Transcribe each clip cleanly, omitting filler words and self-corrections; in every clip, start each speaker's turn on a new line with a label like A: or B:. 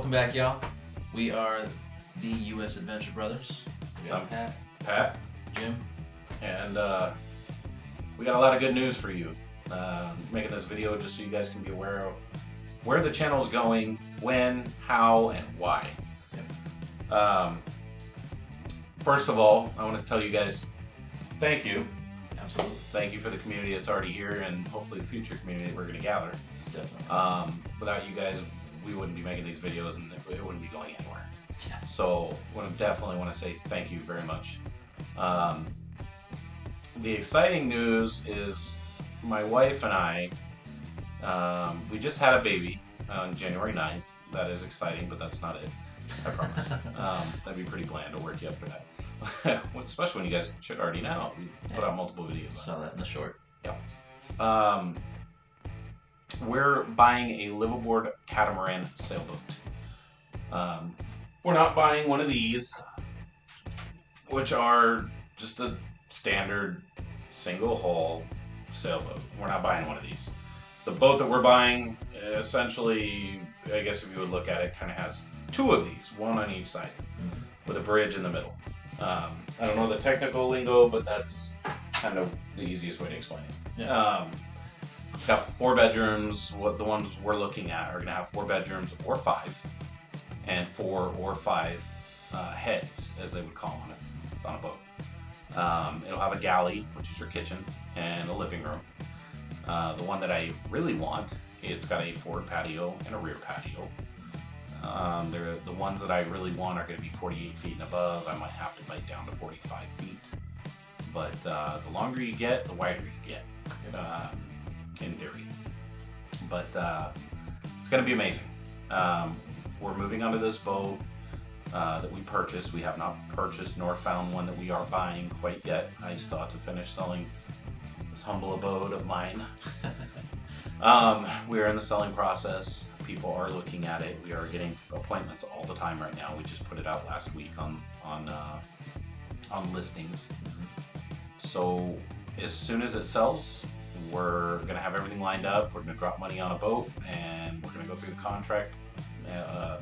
A: Welcome back, y'all. We are the US Adventure Brothers. We got
B: Pat,
A: Jim,
B: and we got a lot of good news for you. Making this video just so you guys can be aware of where the channel is going, when, how, and why.
A: Yep.
B: First of all, I want to tell you guys thank you.
A: Absolutely.
B: Thank you for the community that's already here, and hopefully the future community we're going to gather.
A: Definitely.
B: Without you guys, we wouldn't be making these videos, and it wouldn't be going anywhere.
A: Yeah.
B: So I definitely want to say thank you very much. The exciting news is my wife and I, we just had a baby on January 9th. That is exciting, but that's not it. I promise. That'd be pretty bland to work you up for that. Especially when you guys should already know. We've put out multiple videos.
A: Saw that in the short.
B: Yeah. We're buying a liveaboard catamaran sailboat. We're not buying one of these, which are just a standard single hull sailboat. We're not buying one of these. The boat that we're buying, essentially, I guess if you would look at it, kind of has two of these, one on each side, with a bridge in the middle. I don't know the technical lingo, but that's kind of the easiest way to explain it.
A: Yeah.
B: It's got 4 bedrooms. What the ones we're looking at are going to have 4 bedrooms or 5, and 4 or 5 heads, as they would call on a boat. It'll have a galley, which is your kitchen, and a living room. The one that I really want, it's got a forward patio and a rear patio. The ones that I really want are going to be 48 feet and above. I might have to bite down to 45 feet. But the longer you get, the wider you get, in theory. But it's going to be amazing. We're moving onto this boat that we purchased. We have not purchased nor found one that we are buying quite yet. I still have to finish selling this humble abode of mine. We are in the selling process. People are looking at it. We are getting appointments all the time right now. We just put it out last week on listings. So as soon as it sells, we're gonna have everything lined up. We're gonna drop money on a boat, and we're gonna go through the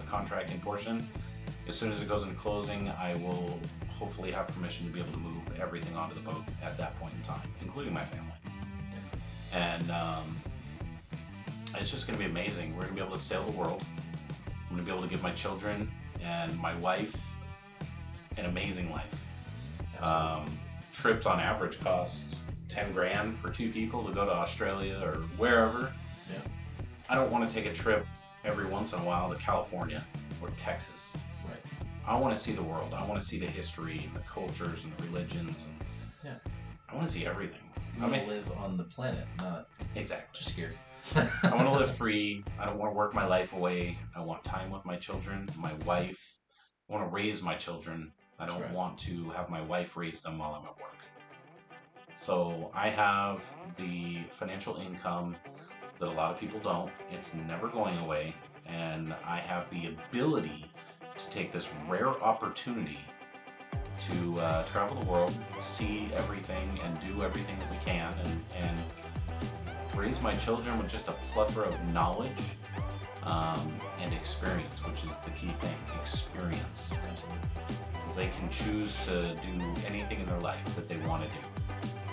B: contracting portion. As soon as it goes into closing, I will hopefully have permission to be able to move everything onto the boat at that point in time, including my family. And it's just going to be amazing. We're going to be able to sail the world. I'm going to be able to give my children and my wife an amazing life. Trips on average cost 10 grand for 2 people to go to Australia or wherever.
A: Yeah.
B: I don't want to take a trip every once in a while to California or Texas.
A: Right.
B: I want to see the world. I want to see the history and the cultures and the religions. And I want to see everything.
A: I want to live on the planet, not
B: exactly
A: just here.
B: I want to live free. I don't want to work my life away. I want time with my children, my wife. I want to raise my children. I don't want to have my wife raise them while I'm at work. So I have the financial income that a lot of people don't. It's never going away. And I have the ability to take this rare opportunity to travel the world, see everything, and do everything that we can, and raise my children with just a plethora of knowledge and experience, which is the key thing. Experience.
A: Absolutely.
B: Because they can choose to do anything in their life that they want to do,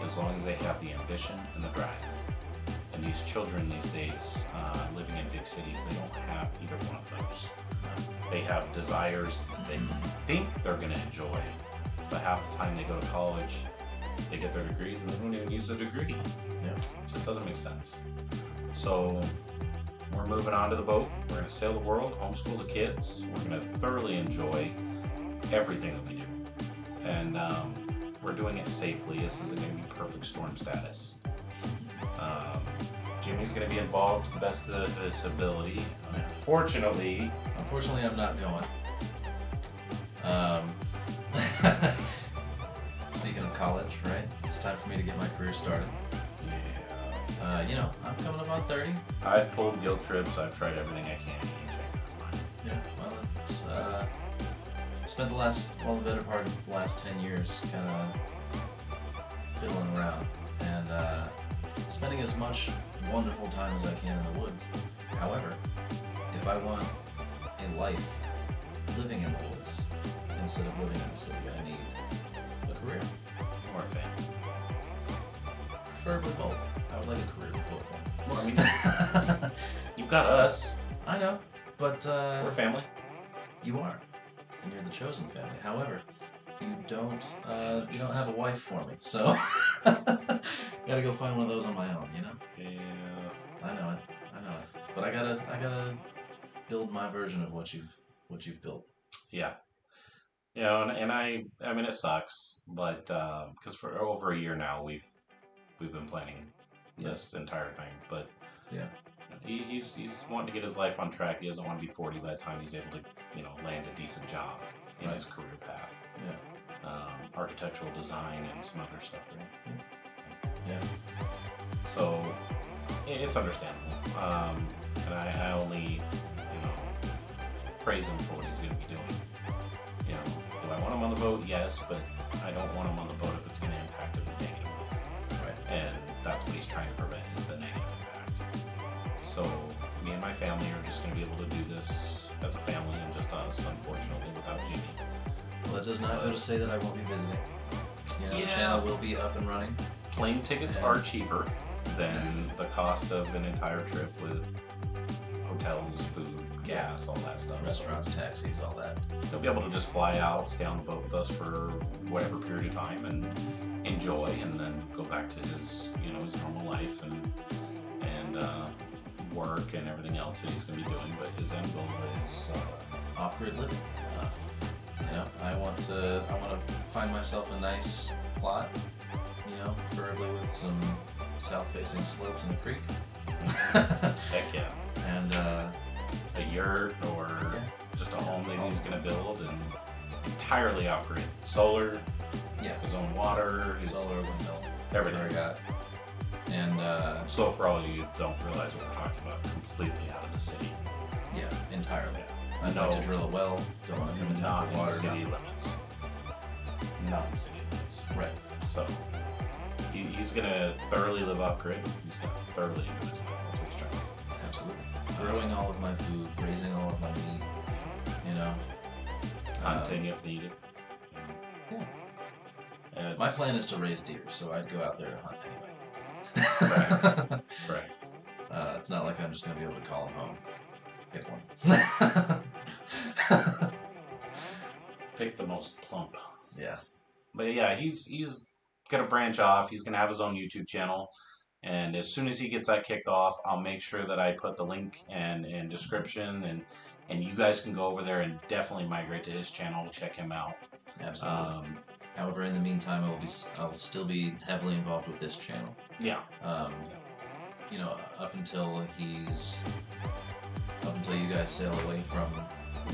B: as long as they have the ambition and the drive. And these children these days, living in big cities, they don't have either one of those. They have desires that they think they're going to enjoy, but half the time they go to college, they get their degrees and they don't even use the degree.
A: Yeah.
B: It just doesn't make sense. So we're moving on to the boat. We're going to sail the world, homeschool the kids. We're going to thoroughly enjoy everything that we do. And we're doing it safely. This isn't going to be perfect storm status. Jimmy's going to be involved to the best of his ability. Unfortunately,
A: I'm not going. Speaking of college, right? It's time for me to get my career started.
B: Yeah.
A: I'm coming up on 30.
B: I've pulled guilt trips. I've tried everything I can.
A: Yeah, well, it's spent the better part of the last 10 years kind of fiddling around and spending as much wonderful time as I can in the woods. However, if I want a life living in the woods instead of living in the city. I need a career.
B: Or a family.
A: Preferably both. I would like a career with both of them.
B: Well, I mean, you've got us.
A: I know, but
B: We're family.
A: you are, and you're the chosen family. However, you don't have a wife for me, so gotta go find one of those on my own. You know.
B: Yeah.
A: I know it. But I gotta build my version of what you've built.
B: Yeah. You know, and I mean, it sucks, but because for over a year now we've been planning this entire thing, but
A: yeah,
B: he's wanting to get his life on track. He doesn't want to be 40 by the time he's able to, land a decent job in his career path.
A: Yeah.
B: Architectural design and some other stuff there.
A: Yeah.
B: So it's understandable, and I only praise him for what he's going to be doing. Do I want him on the boat? Yes, but I don't want him on the boat if it's going to impact him negatively.
A: Right.
B: And that's what he's trying to prevent, is the negative impact. So me and my family are just going to be able to do this as a family, and just us, unfortunately, without Jimmy.
A: Well, that does not go to say that I won't be visiting. The channel will be up and running.
B: Plane tickets are cheaper than the cost of an entire trip with hotels, food, gas, all that stuff.
A: Restaurants, taxis, all that.
B: He'll be able to just fly out, stay on the boat with us for whatever period of time, and enjoy, and then go back to his, his normal life and work and everything else that he's going to be doing. But his end goal is
A: off-grid living. I want to find myself a nice plot, preferably with some south-facing slopes and a creek.
B: Heck yeah.
A: And
B: a yurt or just a home that he's going to build, and entirely off-grid. Solar, his own water, his
A: solar, windmill,
B: everything.
A: I got. And
B: so for all of you who don't realize what we're talking about, completely out of the city.
A: Yeah, entirely.
B: Yeah.
A: I'd like to drill a well. Don't want to come into
B: not
A: the water.
B: In city limits. Not in city limits.
A: Right.
B: So he's gonna thoroughly live off grid. He's gonna thoroughly enjoy his life. That's what he's trying to do.
A: Absolutely. Growing all of my food, raising all of my meat.
B: Hunting if needed.
A: Yeah. My plan is to raise deer, so I'd go out there to hunt anyway.
B: Correct.
A: It's not like I'm just going to be able to call him home. Pick one.
B: Pick the most plump.
A: Yeah.
B: But yeah, he's going to branch off. He's going to have his own YouTube channel. And as soon as he gets that kicked off, I'll make sure that I put the link and description, and you guys can go over there and definitely migrate to his channel to check him out.
A: Absolutely. However, in the meantime, I'll still be heavily involved with this channel.
B: Yeah.
A: Up until you guys sail away from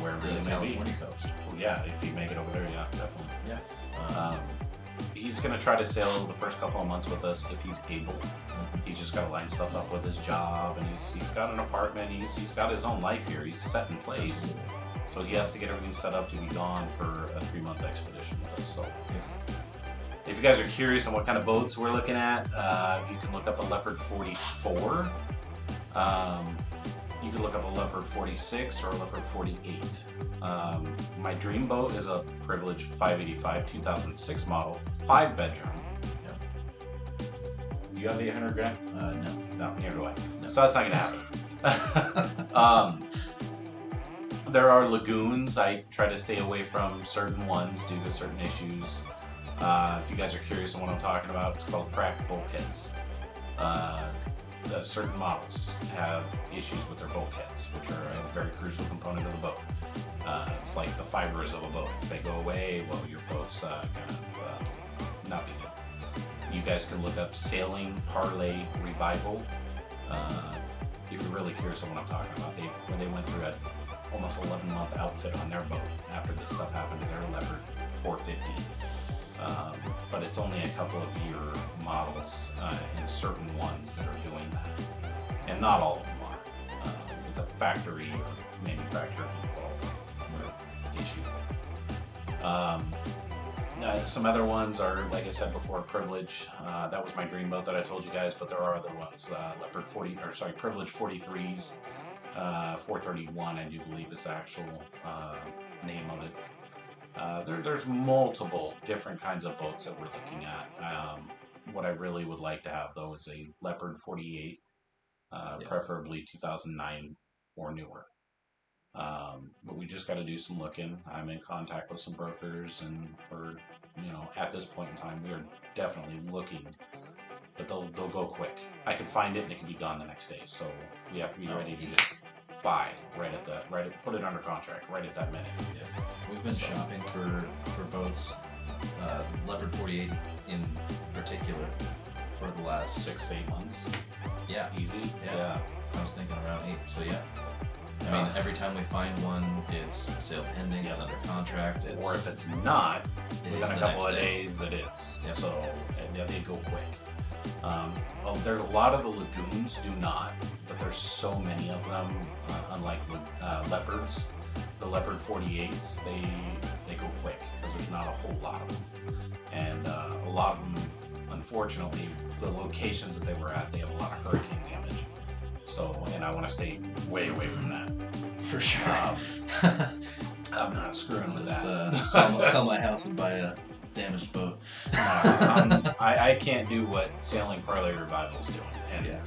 B: wherever
A: the California coast.
B: Well, yeah, if you make it over there, yeah, definitely.
A: Yeah.
B: He's gonna try to sail the first couple of months with us if he's able. He's just got to line stuff up with his job, and he's got an apartment. He's got his own life here. He's set in place.
A: Absolutely.
B: So he has to get everything set up to be gone for a 3-month expedition with us. So if you guys are curious on what kind of boats we're looking at, you can look up a Leopard 44. You can look up a Leopard 46 or a Leopard 48. My dream boat is a Privilege 585 2006 model, 5-bedroom. Do you have the 800 grand? No, neither do I. No. So that's not going to happen. There are lagoons. I try to stay away from certain ones due to certain issues. If you guys are curious on what I'm talking about, it's called cracked bulkheads. Certain models have issues with their bulkheads, which are a very crucial component of the boat. It's like the fibers of a boat. If they go away, well, your boat's kind of not be good. You guys can look up Sailing Parlay Revival. If you're really curious on what I'm talking about, when they went through a almost 11-month outfit on their boat after this stuff happened to their Leopard 450. But it's only a couple of year models and certain ones that are doing that. And not all of them are. It's a factory or manufacturer default issue. Some other ones are, like I said before, Privilege. That was my dream boat that I told you guys, but there are other ones. Privilege 43s. 431, I do believe, is the actual name of it. There's multiple different kinds of boats that we're looking at. What I really would like to have, though, is a Leopard 48, preferably 2009 or newer. But we just got to do some looking. I'm in contact with some brokers, and we're, at this point in time, we are definitely looking. But they'll go quick. I could find it and it could be gone the next day. So we have to be ready to just buy put it under contract right at that minute.
A: Yeah, we've been shopping for boats, Leopard 48 in particular, for the last
B: 6 to 8 months.
A: Yeah,
B: easy.
A: Yeah. I was thinking around 8. So yeah. I mean, every time we find one, it's sale pending, it's under contract.
B: Or if it's not, within a couple of days, it is.
A: Yep.
B: So, and they go quick. There's a lot of the lagoons do not, but there's so many of them. Unlike leopards, the Leopard 48s, they go quick because there's not a whole lot of them, and a lot of them, unfortunately, the locations that they were at, they have a lot of hurricane damage. So, and I want to stay way away from that.
A: For sure.
B: I'm not screwing with that.
A: Sell my house and buy a damaged boat.
B: I can't do what Sailing Parlay Revival is doing, and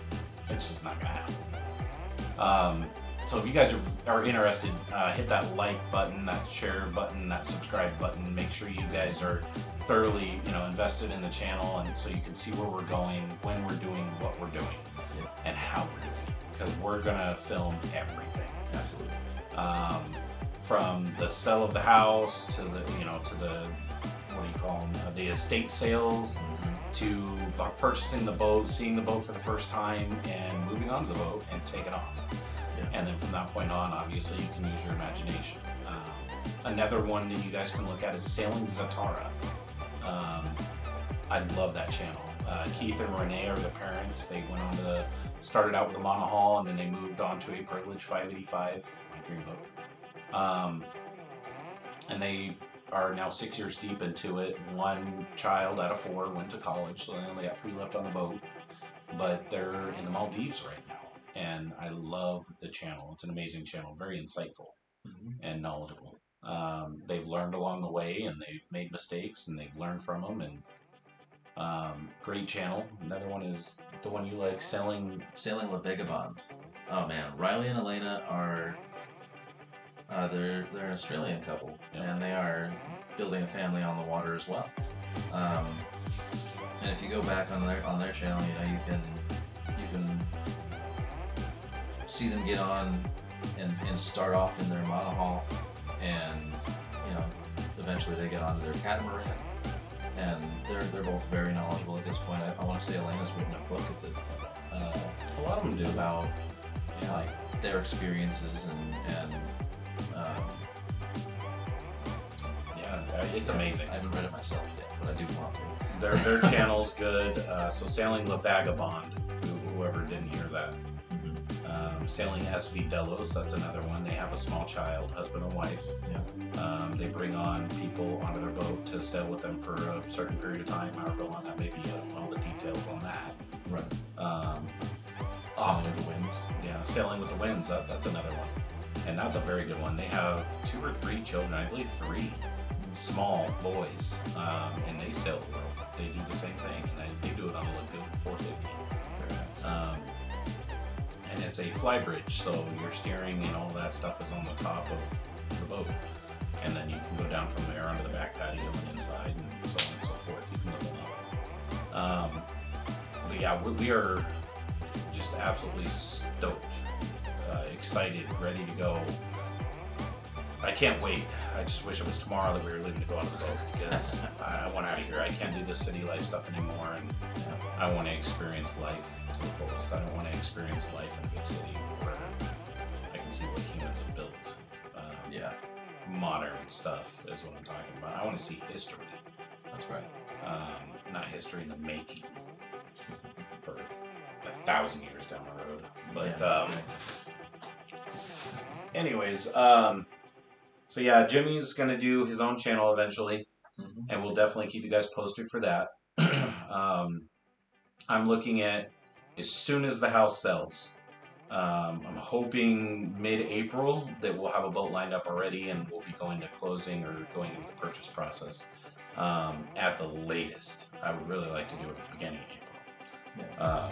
B: it's just not gonna happen. So if you guys are interested, hit that like button, that share button, that subscribe button. Make sure you guys are thoroughly, invested in the channel, and so you can see where we're going, when we're doing what we're doing, and how we're doing it, because we're gonna film everything.
A: Absolutely.
B: From the sale of the house to the, to the, what do you call them, the estate sales, to purchasing the boat, seeing the boat for the first time, and moving on to the boat and taking off. And then from that point on, obviously, you can use your imagination. Another one that you guys can look at is Sailing Zatara. I love that channel. Keith and Renee are the parents. They started out with a monohull, and then they moved on to a Privilege 585, my dream boat. And they are now 6 years deep into it. 1 child out of 4 went to college, so they only got 3 left on the boat. But they're in the Maldives right now. And I love the channel. It's an amazing channel, very insightful and knowledgeable. They've learned along the way, and they've made mistakes, and they've learned from them. And great channel. Another one is the one you like, Sailing
A: La Vagabond. Oh man, Riley and Elena are they're an Australian couple, and they are building a family on the water as well. And if you go back on their channel, you can see them get on and start off in their monohull, and eventually they get onto their catamaran, and they're both very knowledgeable at this point. I want to say Elena's written a book
B: a lot of them do
A: about like their experiences and
B: it's amazing.
A: I haven't read it myself yet, but I do want to.
B: Their channel's good. So Sailing La Vagabond, whoever didn't hear that. Sailing SV Delos, that's another one. They have a small child, husband and wife. They bring on people onto their boat to sail with them for a certain period of time, however long that may be. I don't know all the details on that.
A: Right.
B: Sailing with the Winds. Yeah, Sailing with the Winds, that's another one. And that's a very good one. They have 2 or 3 children, I believe 3 small boys, and they sail the world. They do the same thing, and they do it on a Lagoon 450.
A: Very nice.
B: And it's a fly bridge, so your steering and all that stuff is on the top of the boat. And then you can go down from there onto the back patio and inside, and so on and so forth. You can level up. But yeah, we are just absolutely stoked, excited, ready to go. I can't wait. I just wish it was tomorrow that we were leaving to go on the boat, because I want out of here. I can't do this city life stuff anymore, and I want to experience life to the fullest. I don't want to experience life in a big city where I can see what humans have built. Modern stuff is what I'm talking about. I want to see history.
A: That's right.
B: Not history in the making for 1,000 years down the road. But anyways, so yeah, Jimmy's gonna do his own channel eventually, and we'll definitely keep you guys posted for that. I'm looking at, as soon as the house sells, I'm hoping mid-April that we'll have a boat lined up already, and we'll be going to closing or going into the purchase process at the latest. I would really like to do it at the beginning of April.
A: Yeah.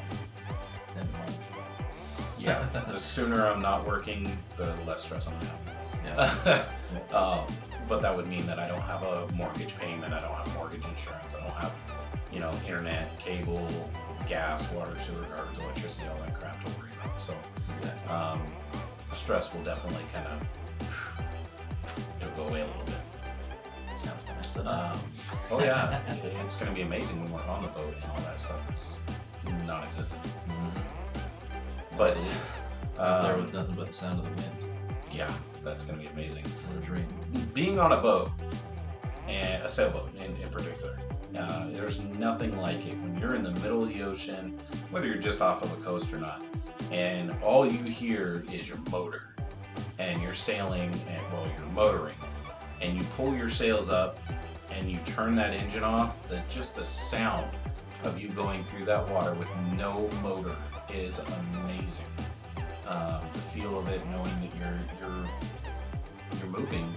A: End of March.
B: Yeah, the sooner I'm not working, the less stress I'm gonna have.
A: Yeah.
B: But that would mean that I don't have a mortgage payment, I don't have mortgage insurance, I don't have, internet, cable, gas, water, sewer, garbage, electricity, all that crap to worry about. So, the stress will definitely kind of, it'll go away a little bit.
A: It sounds nice.
B: Oh yeah, it's going to be amazing when we're on the boat and all that stuff is non-existent. But
A: there with nothing but the sound of the wind.
B: Yeah, that's going to be amazing.
A: What a dream.
B: Being on a boat, and a sailboat in particular, there's nothing like it when you're in the middle of the ocean, whether you're just off of a coast or not, and all you hear is your motor, and you're sailing, and you're motoring, and you pull your sails up, and you turn that engine off. Just the sound of you going through that water with no motor is amazing. The feel of it, knowing that you're moving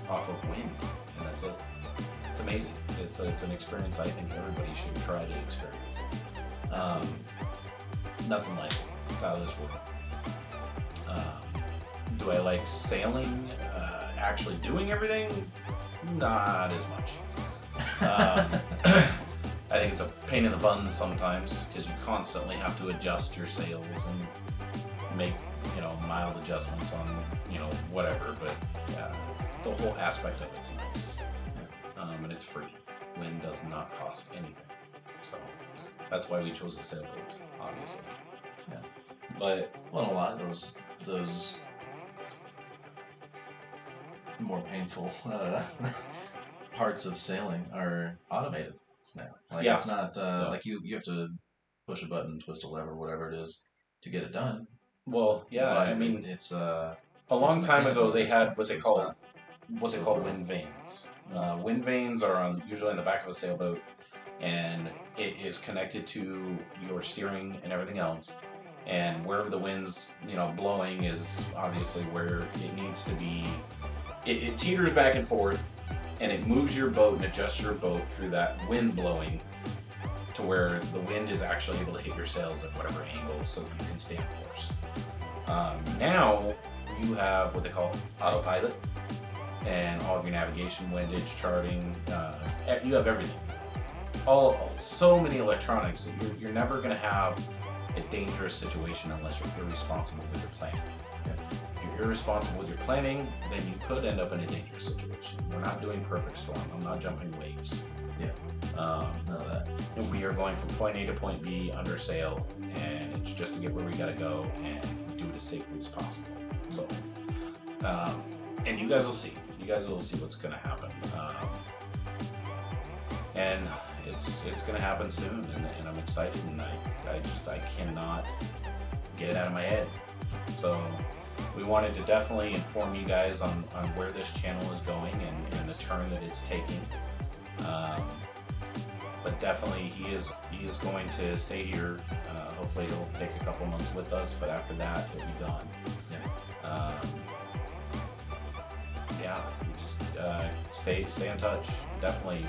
B: off of wind, and that's it. It's amazing. It's an experience I think everybody should try to experience. Nothing like it. It's out of this world. Do I like sailing? Actually doing everything? Not as much. I think it's a pain in the buns sometimes because you constantly have to adjust your sails and make mild adjustments on whatever. But the whole aspect of it's nice, and it's free. Wind does not cost anything, so that's why we chose the sailboat, obviously.
A: Yeah.
B: But
A: a lot of those more painful parts of sailing are automated now. Like it's not like you have to push a button, twist a lever, whatever it is to get it done.
B: Well, yeah,
A: but
B: I mean,
A: it's
B: a long time ago they had what they call wind vanes. Wind vanes are usually on the back of a sailboat, and it is connected to your steering and everything else. And wherever the wind's blowing is obviously where it needs to be. It teeters back and forth, and it moves your boat and adjusts your boat through that wind blowing to where the wind is actually able to hit your sails at whatever angle so you can stay on course. Now you have what they call autopilot, and all of your navigation, windage, charting, you have everything. So many electronics that you're never going to have a dangerous situation unless you're irresponsible with your planning. If you're irresponsible with your planning, then you could end up in a dangerous situation. We're not doing perfect storm. I'm not jumping waves.
A: Yeah. None of that.
B: We are going from point A to point B under sail, and it's just to get where we gotta go and do it as safely as possible. So, and you guys will see. You guys will see what's gonna happen. And it's gonna happen soon, and I'm excited, and I cannot get it out of my head. So we wanted to definitely inform you guys on where this channel is going and the turn that it's taking. But definitely he is going to stay here. Hopefully he'll take a couple months with us, but after that he'll be gone. Yeah. Just stay in touch. Definitely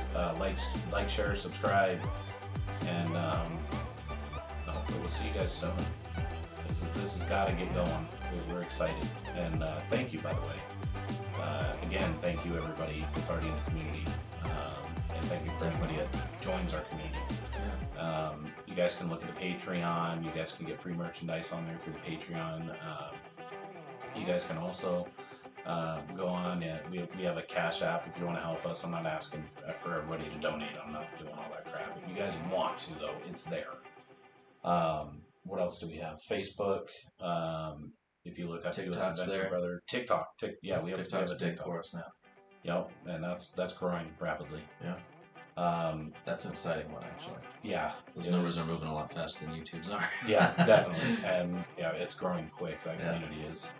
B: like, share, subscribe, and hopefully we'll see you guys soon. This has got to get going. We're excited, and thank you, by the way. Again, thank you everybody that's already in the community, and thank you for everybody that joins our community. You guys can look at the Patreon. You guys can get free merchandise on there through the Patreon. You guys can also go on, and we have a Cash App if you want to help us. I'm not asking for everybody to donate. I'm not doing all that crap. If you guys want to, though, it's there. What else do we have? Facebook. If you look up
A: TikTok's
B: Brother, TikTok. We have a
A: big for us now.
B: Yep, and that's growing rapidly.
A: Yeah. That's an exciting one, actually.
B: Yeah,
A: those numbers are moving a lot faster than YouTube's are.
B: Yeah, definitely, and yeah, it's growing quick. That community is.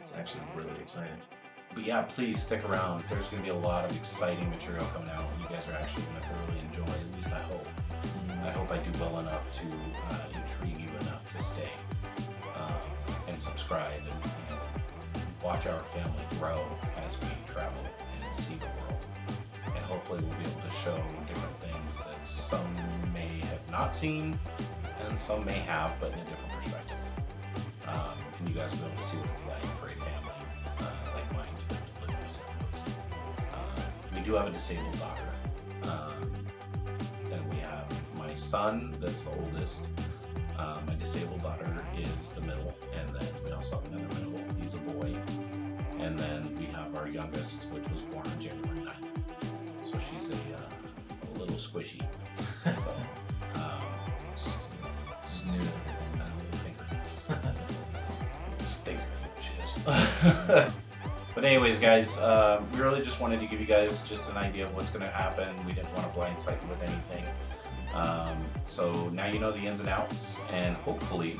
A: It's actually really exciting.
B: But yeah, please stick around. There's going to be a lot of exciting material coming out, and you guys are actually going to thoroughly enjoy. At least I hope. I hope I do well enough to intrigue you enough to stay. subscribe and watch our family grow as we travel and see the world. And hopefully we'll be able to show different things that some may have not seen and some may have, but in a different perspective. And you guys will be able to see what it's like for a family like mine to be able to live in this area. We do have a disabled daughter. Then we have my son, that's the oldest. My disabled daughter is the middle, and then we also have another middle. He's a boy. And then we have our youngest, which was born on January 9th. So she's a little squishy. So,
A: just new to everything.
B: Stinker. She is. But anyways, guys, we really just wanted to give you guys just an idea of what's going to happen. We didn't want to blindside you with anything. So now you know the ins and outs, and hopefully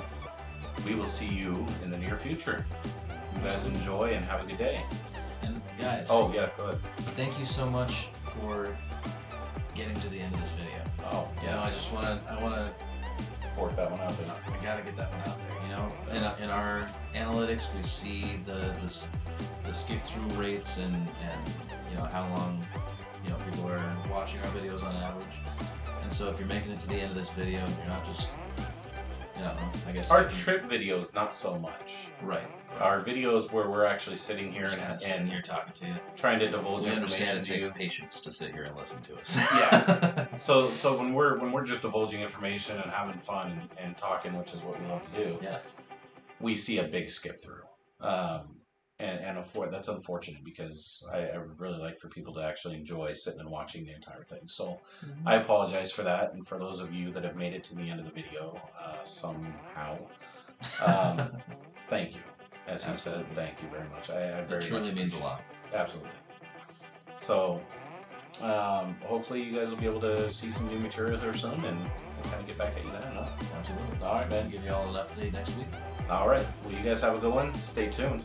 B: we will see you in the near future. You guys enjoy and have a good day.
A: And guys,
B: oh yeah, go ahead.
A: Thank you so much for getting to the end of this video.
B: Oh
A: you know, I wanna
B: fork that one out there.
A: We gotta get that one out there. You know, in our analytics, we see the skip through rates and you know how long people are watching our videos on average. And so if you're making it to the end of this video, you're not just I guess
B: our trip videos not so much.
A: Right.
B: Our videos where we're actually sitting here
A: and you're talking to you,
B: trying to divulge
A: we
B: information
A: understand
B: to
A: it takes
B: you.
A: patience to sit here and listen to us.
B: Yeah. So when we're just divulging information and having fun and talking, which is what we love to do.
A: Yeah.
B: We see a big skip through. That's unfortunate because I would really like for people to actually enjoy sitting and watching the entire thing. So I apologize for that, and for those of you that have made it to the end of the video somehow, thank you. As he said, thank you very much. I very
A: much truly means a lot.
B: Absolutely. So hopefully you guys will be able to see some new material here soon, and we'll kind of get back at you then. Huh?
A: Absolutely.
B: All right, man.
A: Give you all an update next week.
B: All right. Well, you guys have a good one. Stay tuned.